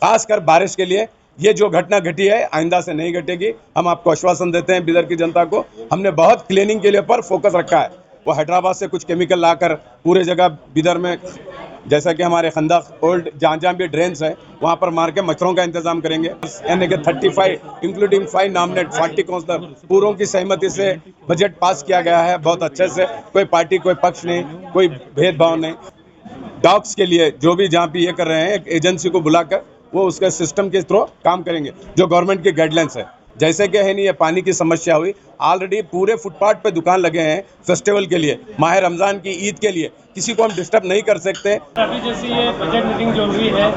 खासकर बारिश के लिए ये जो घटना घटी है आइंदा से नहीं घटेगी। हम आपको आश्वासन देते हैं बिदर की जनता को। हमने बहुत क्लीनिंग के लिए पर फोकस रखा है। वो हैदराबाद से कुछ केमिकल लाकर पूरे जगह बिदर में, जैसा कि हमारे खंदक ओल्ड जहाँ भी ड्रेन्स है वहाँ पर मार के मच्छरों का इंतजाम करेंगे। यानी कि 35 इंक्लूडिंग 5 नॉमिनेट 40 काउंसलर पूरों की सहमति से बजट पास किया गया है बहुत अच्छे से। कोई पार्टी कोई पक्ष नहीं, कोई भेदभाव नहीं। डॉग्स के लिए जो भी जहाँ पे ये कर रहे हैं एक एजेंसी को बुलाकर वो उसके सिस्टम के थ्रू काम करेंगे जो गवर्नमेंट की गाइडलाइंस है। जैसे कि है नहीं, ये पानी की समस्या हुई, ऑलरेडी पूरे फुटपाथ पे दुकान लगे हैं फेस्टिवल के लिए, माह रमजान की ईद के लिए, किसी को हम डिस्टर्ब नहीं कर सकते। अभी जैसे ये बजट मीटिंग जो हुई है,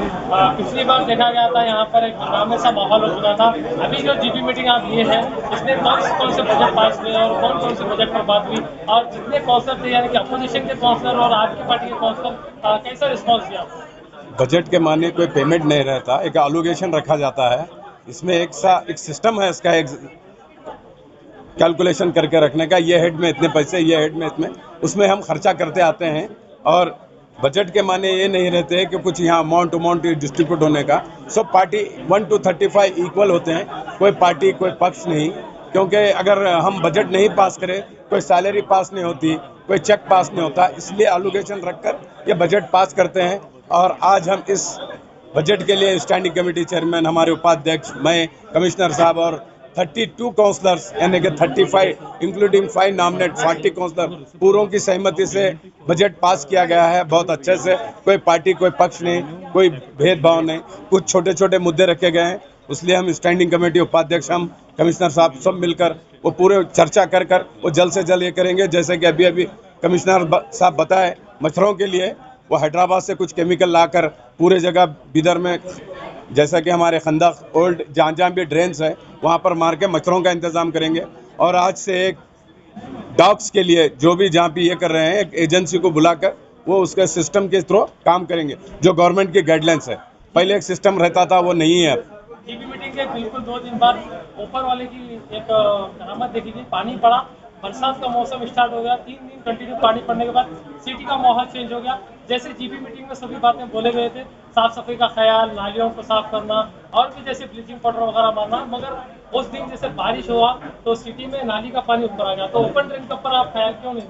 पिछली बार देखा गया था यहाँ पर एक हंगामे सा माहौल हो चुका था। अभी जो जीपी मीटिंग आप ये है, इसमें कौन से बजट पास हुए और कौन से बजट पर बात हुई, और जितने काउंसलर थे यानी कि अपोजिशन के काउंसलर और आपकी पार्टी के काउंसलर, कैसा रिस्पॉन्स दिया? बजट के माने कोई पेमेंट नहीं रहता, एक एलोकेशन रखा जाता है। इसमें एक सिस्टम है, इसका एक कैलकुलेशन करके रखने का, ये हेड में इतने पैसे, ये हेड में इतने, उसमें हम खर्चा करते आते हैं। और बजट के माने ये नहीं रहते कि कुछ यहाँ अमाउंट डिस्ट्रीब्यूट होने का। सब पार्टी 1 to 35 इक्वल होते हैं, कोई पार्टी कोई पक्ष नहीं। क्योंकि अगर हम बजट नहीं पास करें, कोई सैलरी पास नहीं होती, कोई चेक पास नहीं होता, इसलिए एलोकेशन रखकर ये बजट पास करते हैं। और आज हम इस बजट के लिए स्टैंडिंग कमेटी चेयरमैन, हमारे उपाध्यक्ष, मैं, कमिश्नर साहब और 32 काउंसलर्स यानी कि 35 इंक्लूडिंग 5 नॉमिनेट 40 काउंसलर पूरों की सहमति से बजट पास किया गया है बहुत अच्छे से। कोई पार्टी कोई पक्ष नहीं, कोई भेदभाव नहीं। कुछ छोटे छोटे मुद्दे रखे गए हैं, इसलिए हम स्टैंडिंग कमेटी उपाध्यक्ष, हम कमिश्नर साहब सब मिलकर वो पूरे चर्चा कर वो जल्द से जल्द ये करेंगे। जैसे कि अभी कमिश्नर साहब बताए, मच्छरों के लिए वो हैदराबाद से कुछ केमिकल लाकर पूरे जगह बिदर में, जैसा कि हमारे खंदक ओल्ड जहाँ भी ड्रेन्स है वहाँ पर मार के मच्छरों का इंतजाम करेंगे। और आज से एक डॉग्स के लिए जो भी जहाँ भी ये कर रहे हैं एक एजेंसी को बुलाकर वो उसके सिस्टम के थ्रू काम करेंगे जो गवर्नमेंट की गाइडलाइंस है। पहले एक सिस्टम रहता था, वो नहीं है अब। जीपी मीटिंग के बिल्कुल 2 दिन बाद ऊपर वाले की एक करामत देखी गई, पानी पड़ा, बरसात का मौसम स्टार्ट हो गया। 3 दिन कंटिन्यू पानी पड़ने के बाद सिटी का माहौल चेंज हो गया। जैसे जीपी मीटिंग में सभी बातें बोले गए थे, साफ सफाई का ख्याल, नालियों को साफ करना और भी जैसे ब्लीचिंग पाउडर वगैरह मारना, मगर उस दिन जैसे बारिश हुआ तो सिटी में नाली का पानी ऊपर आ गया। तो ओपन ड्रेन के ऊपर आप ख्याल क्यों नहीं?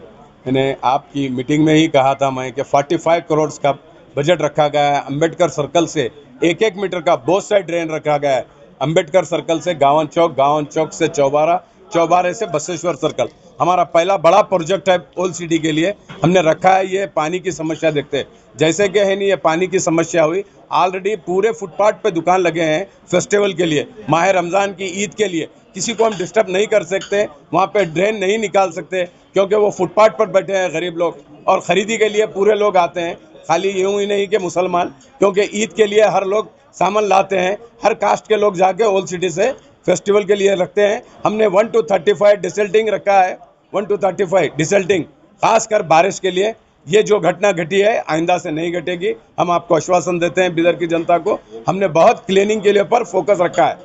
मैंने आपकी मीटिंग में ही कहा था मैं कि 45 करोड़ का बजट रखा गया है। अंबेडकर सर्कल से 1-1 मीटर का बोथ साइड ड्रेन रखा गया है। अंबेडकर सर्कल से गावन चौक से चौबारा, चौबारे से बसेश्वर सर्कल हमारा पहला बड़ा प्रोजेक्ट है ओल्ड सिटी के लिए हमने रखा है। ये पानी की समस्या देखते हैं, जैसे कि है नहीं, ये पानी की समस्या हुई, ऑलरेडी पूरे फुटपाथ पे दुकान लगे हैं फेस्टिवल के लिए, माह रमजान की ईद के लिए, किसी को हम डिस्टर्ब नहीं कर सकते। वहाँ पे ड्रेन नहीं निकाल सकते क्योंकि वो फुटपाथ पर बैठे हैं गरीब लोग, और ख़रीदी के लिए पूरे लोग आते हैं, खाली यूँ ही नहीं कि मुसलमान, क्योंकि ईद के लिए हर लोग सामान लाते हैं। हर कास्ट के लोग जाके ओल्ड सिटी से फेस्टिवल के लिए रखते हैं। हमने 1 to 35 डिसल्टिंग रखा है, 1 to 35 डिसल्टिंग, खासकर बारिश के लिए। ये जो घटना घटी है आइंदा से नहीं घटेगी। हम आपको आश्वासन देते हैं बिदर की जनता को। हमने बहुत क्लीनिंग के लिए पर फोकस रखा है।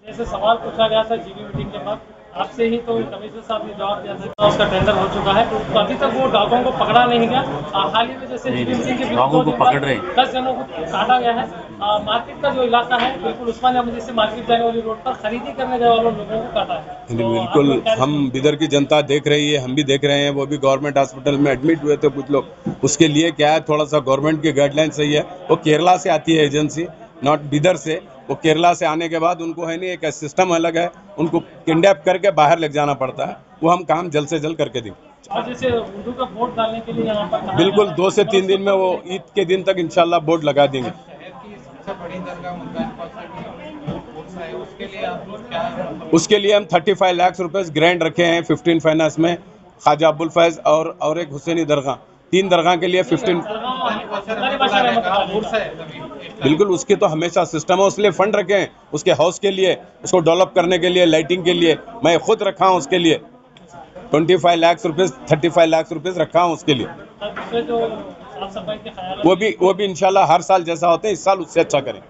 जैसे सवाल पूछा गया था जीबी मीटिंग के बाद आपसे ही, तो कमिश्नर साहब ने जवाब दिया था उसका टेंडर हो चुका है, तो अभी तक वो डॉगों को पकड़ा नहीं गया। हाल ही में जैसे जीबी मीटिंग के डॉगों को पकड़ रहे 10 जनों को काटा गया है। मार्केट का जो इलाका है बिल्कुल उस्मानिया मस्जिद से मार्केट जाने वाली रोड पर खरीदी करने जाने वाले लोगों को काटा है। तो बिल्कुल, हम बिदर की जनता देख रही है, हम भी देख रहे हैं। वो भी गवर्नमेंट हॉस्पिटल में एडमिट हुए थे कुछ लोग, उसके लिए क्या है, थोड़ा सा गवर्नमेंट की गाइडलाइन सही है। वो केरला से आती है एजेंसी, नॉट बिदर से। वो केरला से आने के बाद उनको है नहीं, एक सिस्टम अलग है, उनको किडनैप करके बाहर ले जाना पड़ता है। वो हम काम जल्द से जल्द करके देंगे। और जैसे उर्दू का बोर्ड डालने के लिए यहाँ पर बिल्कुल 2 से 3 दिन में, वो ईद के दिन तक इंशाल्लाह बोर्ड लगा देंगे। उसके लिए हम 35 लाख रुपए ग्रांट रखे हैं 15 फाइनेंस में, ख्वाजा अब्दुल फैज और एक हुसैनी दरगाह, 3 दरगाह के लिए 15। बिल्कुल, उसके तो हमेशा सिस्टम है, उसके लिए फंड रखे हैं, उसके हाउस के लिए, उसको डेवलप करने के लिए, लाइटिंग के लिए मैं खुद रखा हूँ। उसके लिए 25 लाख रुपए 35 लाख रुपए रखा हूँ उसके लिए। वो भी इंशाल्लाह हर साल जैसा होता है इस साल उससे अच्छा करें।